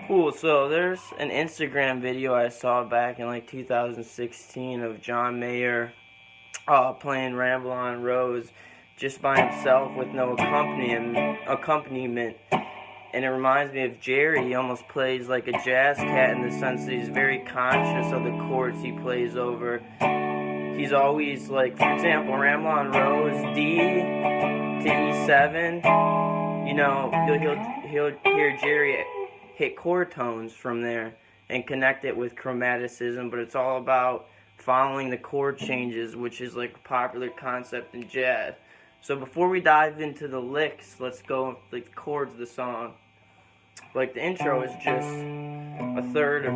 Cool, so there's an Instagram video I saw back in like 2016 of John Mayer playing Ramble on Rose just by himself with no accompaniment. And it reminds me of Jerry. He almost plays like a jazz cat in the sense that he's very conscious of the chords he plays over. He's always like, for example, Ramble on Rose, D to E7. You know, he'll hear Jerry hit chord tones from there and connect it with chromaticism, but it's all about following the chord changes, which is like a popular concept in jazz. So before we dive into the licks, let's go like the chords of the song. Like the intro is just a third of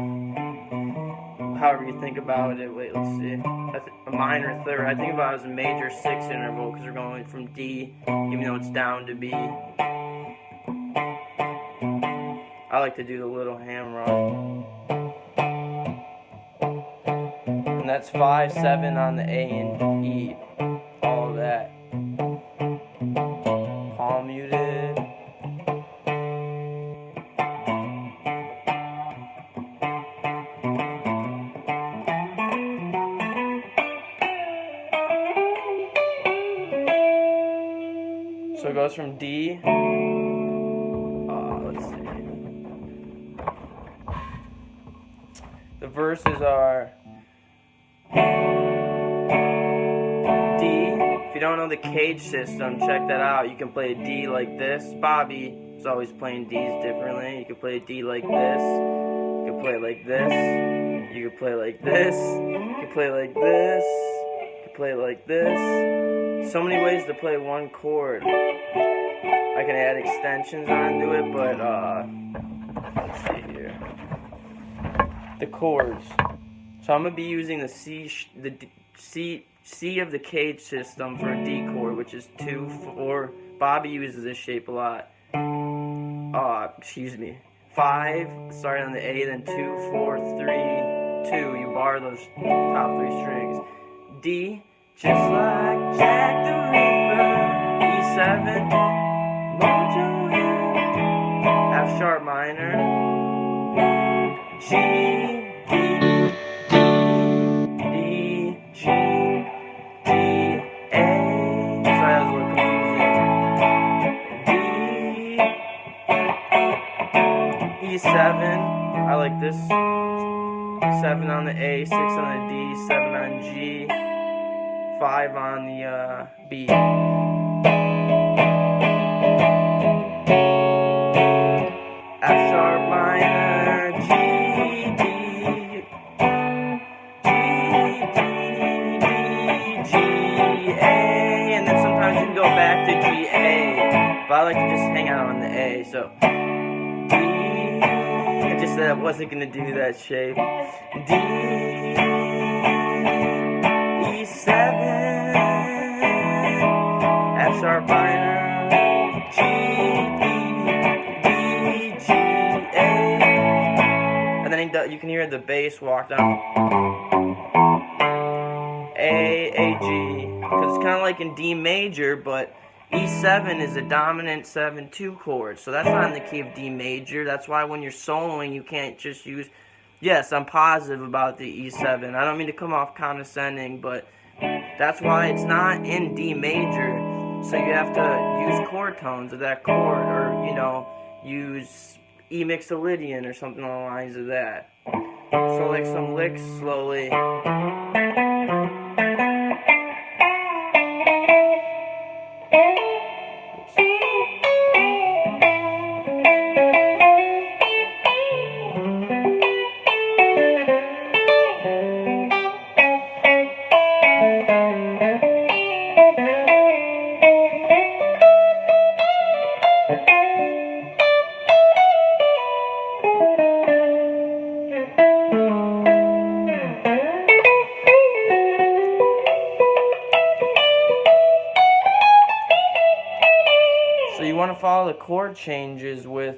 however you think about it. Wait, let's see. A minor third. I think about it as a major 6 interval because we're going from D, even though it's down to B. I like to do the little hammer on. And that's 5, 7 on the A and E. All of that. Palm muted. So it goes from D. Let's see. The verses are D. If you don't know the cage system, check that out. You can play a D like this. Bobby is always playing Ds differently. You can play a D like this. You can play it like this. You can play it like this. You can play it like this. You can play it like this. So many ways to play one chord. I can add extensions onto it, but let's see here. The chords. So I'm gonna be using the C of the cage system for a D chord, which is 2, 4. Bobby uses this shape a lot. 5, starting on the A, then 2, 4, 3, 2. You bar those top 3 strings. D, just like Jack the Ripper. E7, Mojo F sharp minor. G, D, D, G, D, A. Sorry, that was a little confusing. D, E7. I like this. 7 on the A, 6 on the D, 7 on G, 5 on the B. F sharp minor, G, D, G, A, and then sometimes you can go back to G, A, but I like to just hang out on the A, so D, I just said I wasn't going to do that shape, D, E7, F sharp minor, G, you can hear the bass walk down A, G, because it's kind of like in D major, but E7 is a dominant 7-2 chord, so that's not in the key of D major. That's why when you're soloing, you can't just use, yes, I'm positive about the E7. I don't mean to come off condescending, but that's why it's not in D major, so you have to use chord tones of that chord, or, you know, use E mixolydian or something along the lines of that. So like some licks slowly. follow the chord changes with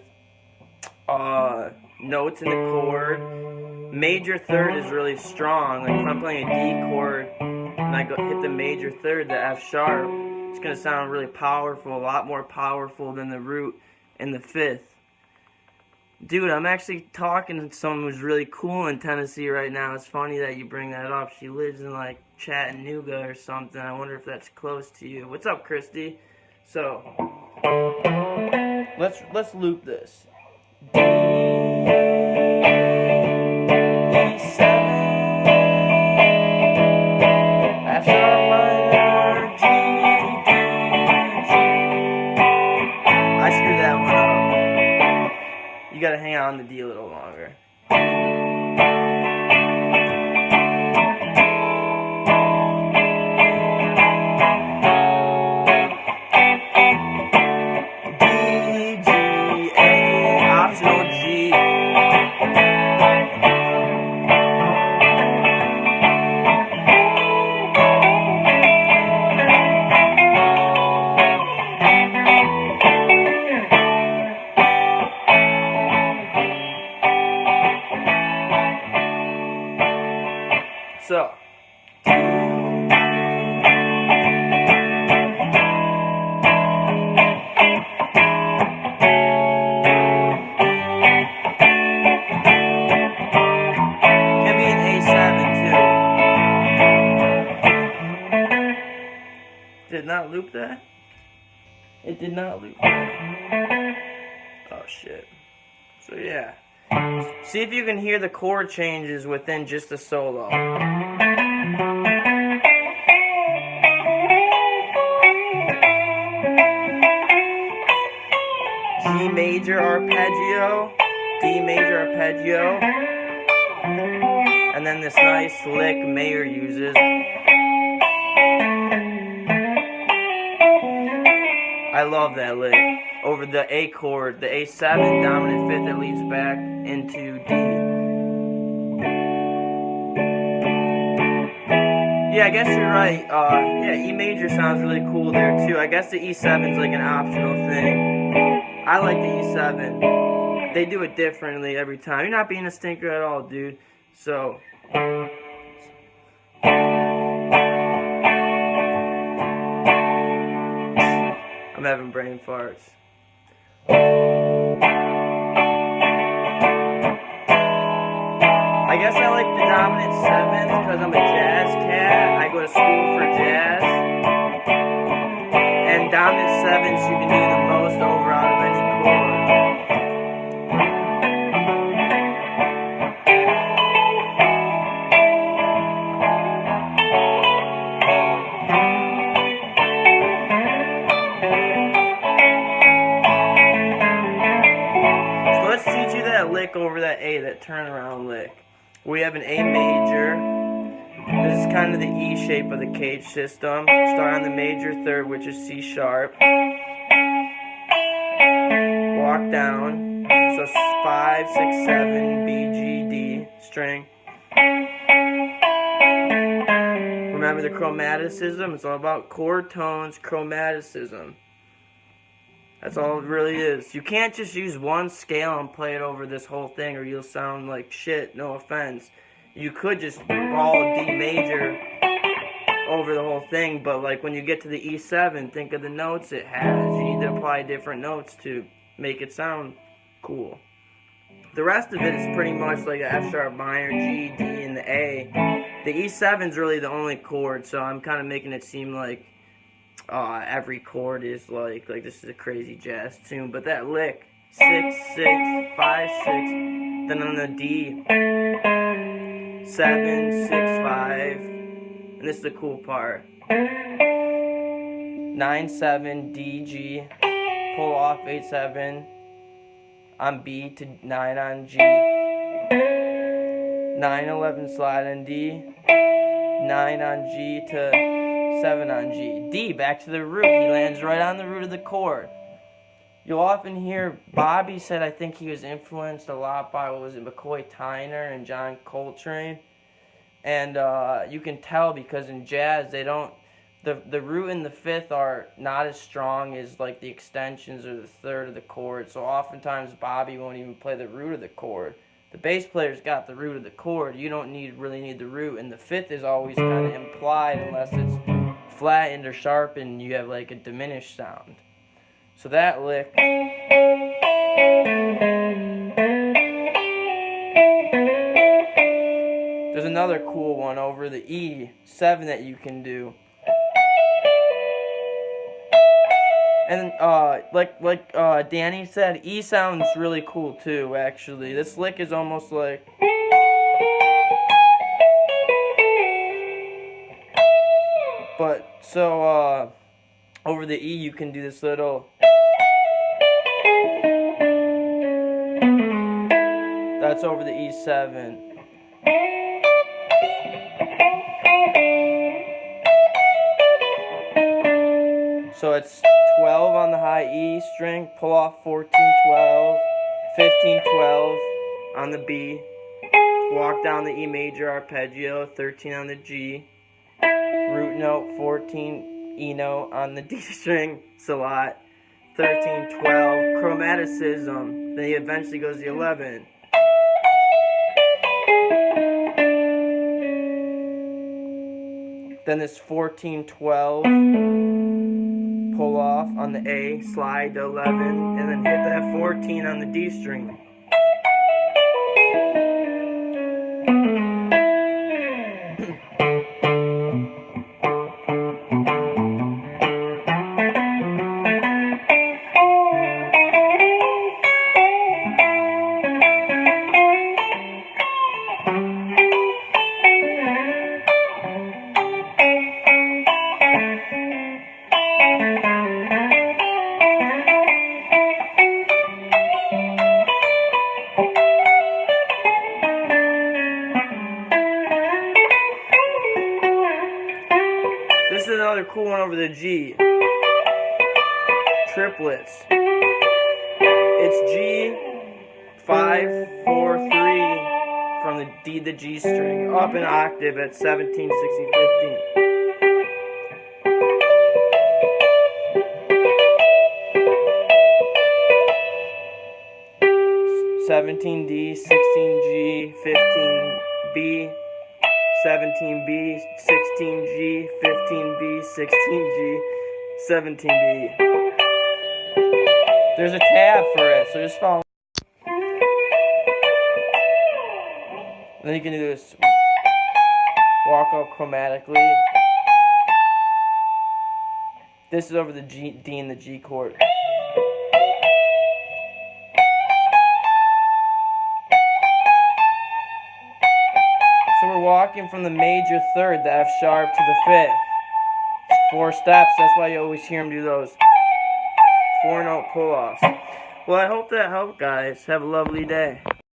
notes in the chord. Major third is really strong. Like if I'm playing a D chord and I hit the major third, the F sharp, it's going to sound really powerful, a lot more powerful than the root and the fifth. Dude, I'm actually talking to someone who's really cool in Tennessee right now. It's funny that you bring that up. She lives in like Chattanooga or something. I wonder if that's close to you. What's up, Christy? So, let's loop this. D, E7, F sharp minor, G, D, G. I screwed that one up. You gotta hang on the D a little longer. D, G, A, optional G. So, can be an A7 too. Did not loop that? It did not loop that. Oh shit. So yeah. See if you can hear the chord changes within just the solo. G major arpeggio, D major arpeggio, and then this nice lick Mayer uses. I love that lick. Over the A chord, the A7 dominant fifth that leads back into D. Yeah, I guess you're right. Yeah, E major sounds really cool there too. I guess the E7's like an optional thing. I like the E7. They do it differently every time. You're not being a stinker at all, dude. So... I'm having brain farts. I guess I like the dominant seventh because I'm a jazz cat. I go to school for jazz. And dominant sevenths you can do the most over out of any chord. Lick over that A, that turnaround lick. We have an A major. This is kind of the E shape of the cage system. Start on the major third, which is C sharp. Walk down. So 5, 6, 7, B, G, D string. Remember the chromaticism? It's all about chord tones, chromaticism. That's all it really is. You can't just use one scale and play it over this whole thing or you'll sound like shit, no offense. You could just ball D major over the whole thing, but like when you get to the E7, think of the notes it has. You need to apply different notes to make it sound cool. The rest of it is pretty much like an F sharp minor, G, D, and the A. The E7's really the only chord, so I'm kind of making it seem like every chord is like this is a crazy jazz tune, but that lick 6, 6, 5, 6, then on the D 7, 6, 5, and this is the cool part. 9, 7, D, G, pull off 8, 7 on B to 9 on G, 9, 11 slide on D, 9 on G to 7 on G. D, back to the root. He lands right on the root of the chord. You'll often hear, Bobby said I think he was influenced a lot by, what was it, McCoy Tyner and John Coltrane. And you can tell because in jazz they don't the root and the fifth are not as strong as like the extensions or the third of the chord. So oftentimes Bobby won't even play the root of the chord. The bass player's got the root of the chord. You don't really need the root, and the fifth is always kind of implied unless it's flattened or sharpened. You have like a diminished sound. So that lick. There's another cool one over the E7 that you can do. And like Danny said, E sounds really cool too, actually. This lick is almost like... But, so, over the E you can do this little... That's over the E7. So it's 12 on the high E string, pull off 14, 12, 15, 12 on the B, walk down the E major arpeggio, 13 on the G, root note, 14, E note on the D string, it's a lot, 13, 12, chromaticism, then he eventually goes to 11. Then this 14, 12, pull off on the A, slide to 11, and then hit that 14 on the D string. This is another cool one over the G. Triplets. It's G, 5, 4, 3 from the D to the G string, up an octave at 17, 16, 15. D, 16G, 15B, 17B, 16G, 15B, 16G, 17B. There's a tab for it, so just follow. And then you can do this walk out chromatically. This is over the G, D and the G chord. So we're walking from the major third, the F sharp, to the fifth. It's 4 steps, that's why you always hear him do those 4-note pull-offs. Well, I hope that helped, guys. Have a lovely day.